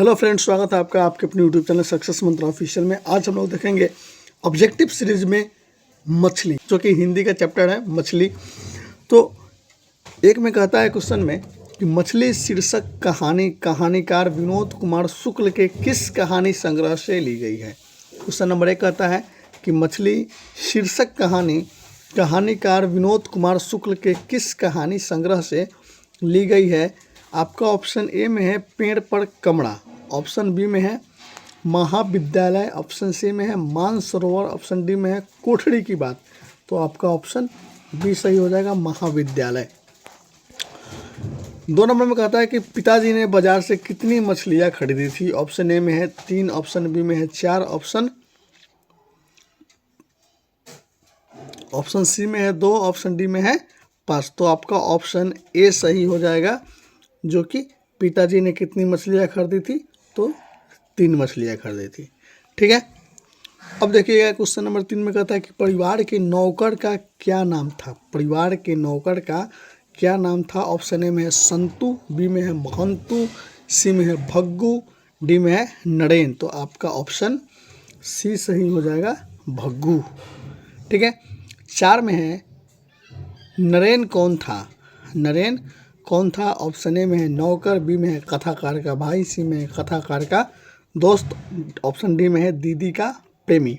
Hello friends, स्वागत है आपका आपके अपने यूट्यूब चैनल सक्सेस मंत्र ऑफिशियल में। आज हम लोग देखेंगे ऑब्जेक्टिव सीरीज में मछली, जो कि हिंदी का चैप्टर है मछली। तो एक में कहता है क्वेश्चन में कि मछली शीर्षक कहानी कहानीकार विनोद कुमार शुक्ल के किस कहानी संग्रह से ली गई है। क्वेश्चन नंबर 1 कहता है कि मछली शीर्षक कहानी कहानीकार विनोद कुमार शुक्ल के किस कहानी संग्रह से ली गई है। आपका ऑप्शन ए में है पेड़ पर कमड़ा, ऑप्शन बी में है महाविद्यालय, ऑप्शन सी में है मानसरोवर, ऑप्शन डी में है कोठड़ी की बात। तो आपका ऑप्शन बी सही हो जाएगा, महाविद्यालय। 2 नंबर में कहता है कि पिताजी ने बाजार से कितनी मछलियाँ खरीदी थी। ऑप्शन ए में है 3, ऑप्शन बी में है 4, ऑप्शन सी में है 2, ऑप्शन डी में है 5। तो आपका ऑप्शन ए सही हो जाएगा, जो कि पिताजी ने कितनी मछलियाँ खरीदी थी, तो 3 मछलियाँ खरीदी थी। ठीक है, अब देखिएगा क्वेश्चन नंबर 3 में कहता है कि परिवार के नौकर का क्या नाम था। परिवार के नौकर का क्या नाम था। ऑप्शन ए में है संतु, बी में है महंतु, सी में है भग्गू, डी में है नरेन। तो आपका ऑप्शन सी सही हो जाएगा, भग्गू। ठीक है, 4 में है नरेन कौन था। नरेन कौन था। ऑप्शन ए में है नौकर, बी में है कथाकार का भाई, सी में है कथाकार का दोस्त, ऑप्शन डी में है दीदी का प्रेमी।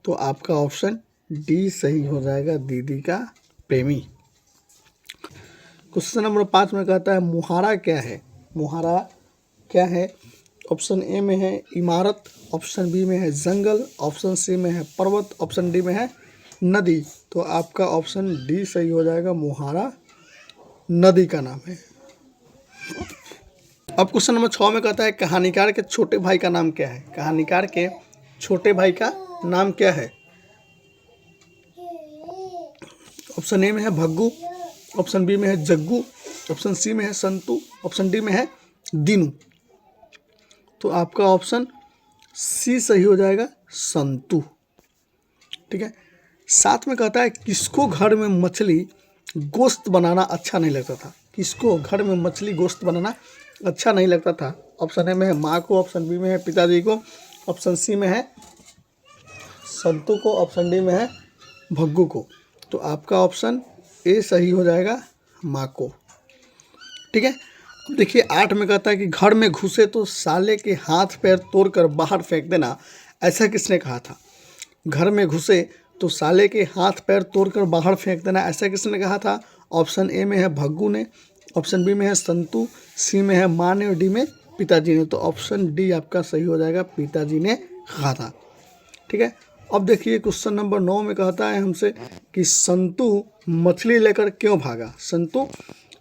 तो आपका ऑप्शन डी सही हो जाएगा, दीदी का प्रेमी। क्वेश्चन नंबर 5 में कहता है मुहारा क्या है। मुहारा क्या है। ऑप्शन ए में है इमारत, ऑप्शन बी में है जंगल, ऑप्शन सी में है पर्वत, ऑप्शन डी में है नदी। तो आपका ऑप्शन डी सही हो जाएगा, मुहारा नदी का नाम है। अब क्वेश्चन नंबर 6 में कहता है कहानीकार के छोटे भाई का नाम क्या है। कहानीकार के छोटे भाई का नाम क्या है। ऑप्शन ए में है भग्गू, ऑप्शन बी में है जग्गू, ऑप्शन सी में है संतु, ऑप्शन डी में है दीनू। तो आपका ऑप्शन सी सही हो जाएगा, संतु। ठीक है, 7 में कहता है किसको घर में मछली गोश्त बनाना अच्छा नहीं लगता था। किसको घर में मछली गोश्त बनाना अच्छा नहीं लगता था। ऑप्शन ए में है माँ को, ऑप्शन बी में है पिताजी को, ऑप्शन सी में है संतु को, ऑप्शन डी में है भग्गू को। तो आपका ऑप्शन ए सही हो जाएगा, माँ को। ठीक है, देखिए 8 में कहता है कि घर में घुसे तो साले के हाथ पैर तोड़कर बाहर फेंक देना, ऐसा किसने कहा था। घर में घुसे तो साले के हाथ पैर तोड़कर बाहर फेंक देना, ऐसा किसने कहा था। ऑप्शन ए में है भग्गू ने, ऑप्शन बी में है संतु, सी में है माँ ने और डी में पिताजी ने। तो ऑप्शन डी आपका सही हो जाएगा, पिताजी ने कहा था। ठीक है, अब देखिए क्वेश्चन नंबर 9 में कहता है हमसे कि संतु मछली लेकर क्यों भागा। संतु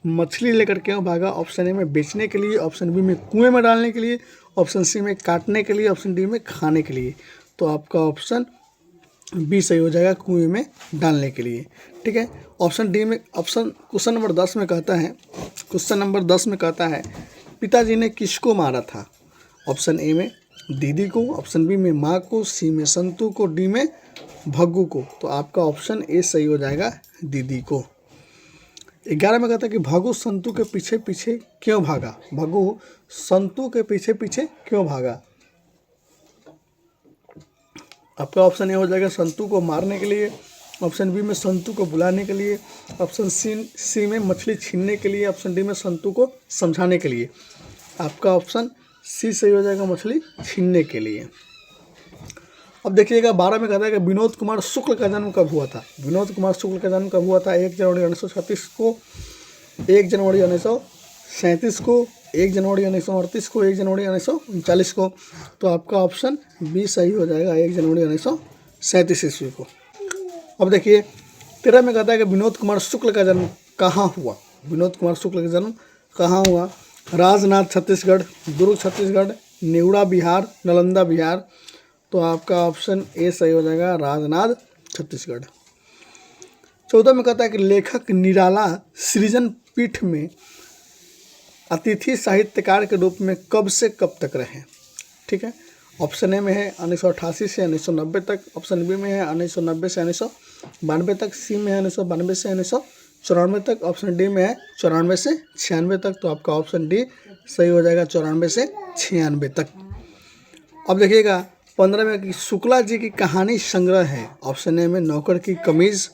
मछली लेकर क्यों भागा। ऑप्शन ए में बेचने के लिए, ऑप्शन बी में कुएं में डालने के लिए, ऑप्शन सी में काटने के लिए, ऑप्शन डी में खाने के लिए। तो आपका ऑप्शन बी सही हो जाएगा, कुएं में डालने के लिए। ठीक है, ऑप्शन डी में क्वेश्चन नंबर 10 में कहता है, क्वेश्चन नंबर 10 में कहता है पिताजी ने किसको मारा था। ऑप्शन ए में दीदी को, ऑप्शन बी में माँ को, सी में संतु को, डी में भग्गू को। तो आपका ऑप्शन ए सही हो जाएगा, दीदी को। 11 में कहता है कि भग्गू संतु के पीछे पीछे क्यों भागा। भग्गू संतु के पीछे पीछे क्यों भागा। आपका ऑप्शन ए हो जाएगा संतु को मारने के लिए, ऑप्शन बी में संतु को बुलाने के लिए, ऑप्शन सी में मछली छीनने के लिए, ऑप्शन डी में संतु को समझाने के लिए। आपका ऑप्शन सी सही हो जाएगा, मछली छीनने के लिए। अब देखिएगा 12 में कहता है कि विनोद कुमार शुक्ल का जन्म कब हुआ था। विनोद कुमार शुक्ल का जन्म कब हुआ था। 1 जनवरी 1936 को, 1 जनवरी 1937 को, 1 जनवरी 1938 को, 1 जनवरी 1939 को। तो आपका ऑप्शन बी सही हो जाएगा, 1 जनवरी 1937 ईस्वी को। अब देखिए 13 में कहता है कि विनोद कुमार शुक्ल का जन्म कहाँ हुआ। विनोद कुमार शुक्ल का जन्म कहाँ हुआ। राजनाथ छत्तीसगढ़, दुर्ग छत्तीसगढ़, नेवड़ा बिहार, नालंदा बिहार। तो आपका ऑप्शन ए सही हो जाएगा, राजनाथ छत्तीसगढ़। 14 में कहता है कि लेखक निराला सृजन पीठ में अतिथि साहित्यकार के रूप में कब से कब तक रहे। ठीक है, ऑप्शन ए में है 1988 से 1990 तक, ऑप्शन बी में है 1990 से 1992 तक, सी में है 1992 से 1994 तक, ऑप्शन डी में है 94 से 96 तक। तो आपका ऑप्शन डी सही हो जाएगा, 94 से 1996 तक। अब देखिएगा 15 में कि शुक्ला जी की कहानी संग्रह है। ऑप्शन ए में नौकर की कमीज,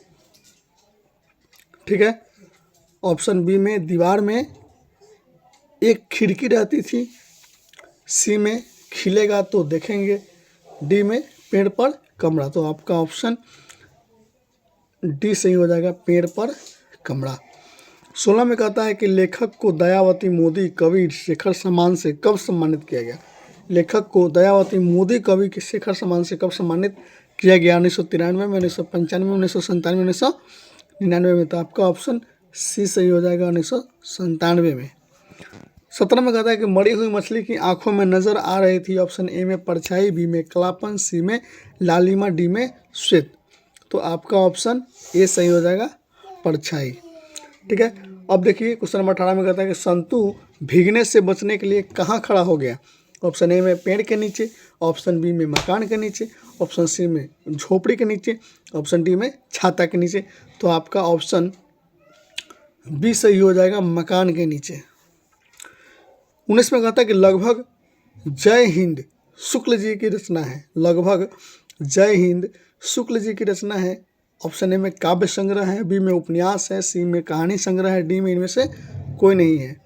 ठीक है। ऑप्शन बी में दीवार में एक खिड़की रहती थी, सी में खिलेगा तो देखेंगे, डी में पेड़ पर कमरा। तो आपका ऑप्शन डी सही हो जाएगा, पेड़ पर कमरा। 16 में कहता है कि लेखक को दयावती मोदी कवि शेखर सम्मान से कब सम्मानित किया गया। लेखक को दयावती मोदी कवि के शेखर सम्मान से कब सम्मानित किया गया? 1993 में, 1995 में, 1997 में, 1999 में। तो आपका ऑप्शन सी सही हो जाएगा, 1997 में। 17 में कहता है कि मरी हुई मछली की आंखों में नजर आ रही थी। ऑप्शन ए में परछाई, बी में कालापन, सी में लालिमा, डी में श्वेत। तो आपका ऑप्शन ए सही हो जाएगा, परछाई, ठीक है। अब देखिए क्वेश्चन नंबर 18 में कहता है कि संतू भीगने से बचने के लिए कहाँ खड़ा हो गया। ऑप्शन ए में पेड़ के नीचे, ऑप्शन बी में मकान के नीचे, ऑप्शन सी में झोपड़ी के नीचे, ऑप्शन डी में छाता के नीचे। तो आपका ऑप्शन बी सही हो जाएगा, मकान के नीचे। 19 में कहता है कि लगभग जय हिंद शुक्ल जी की रचना है। लगभग जय हिंद शुक्ल जी की रचना है। ऑप्शन ए में काव्य संग्रह है, बी में उपन्यास है, सी में कहानी संग्रह है, डी में इनमें से कोई नहीं है।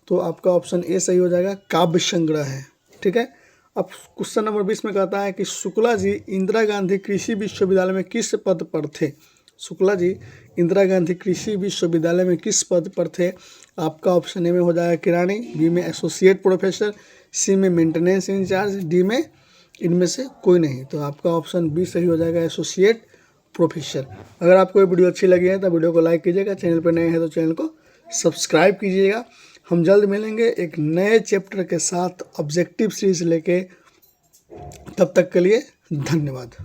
तो आपका ऑप्शन ए सही हो जाएगा, काव्य संग्रह है, ठीक है। अब क्वेश्चन नंबर 20 में कहता है कि शुक्ला जी इंदिरा गांधी कृषि विश्वविद्यालय में किस पद पर थे। शुक्ला जी इंदिरा गांधी कृषि विश्वविद्यालय में किस पद पर थे। आपका ऑप्शन ए में हो जाएगा किरानी, बी में एसोसिएट प्रोफेसर, सी में मेंटेनेंस इंचार्ज, डी में इनमें से कोई नहीं। तो आपका ऑप्शन बी सही हो जाएगा, एसोसिएट प्रोफेसर। अगर आपको ये वीडियो अच्छी लगी है तो वीडियो को लाइक कीजिएगा, चैनल पर नए हैं तो चैनल को सब्सक्राइब कीजिएगा। हम जल्द मिलेंगे एक नए चैप्टर के साथ ऑब्जेक्टिव सीरीज लेके। तब तक के लिए धन्यवाद।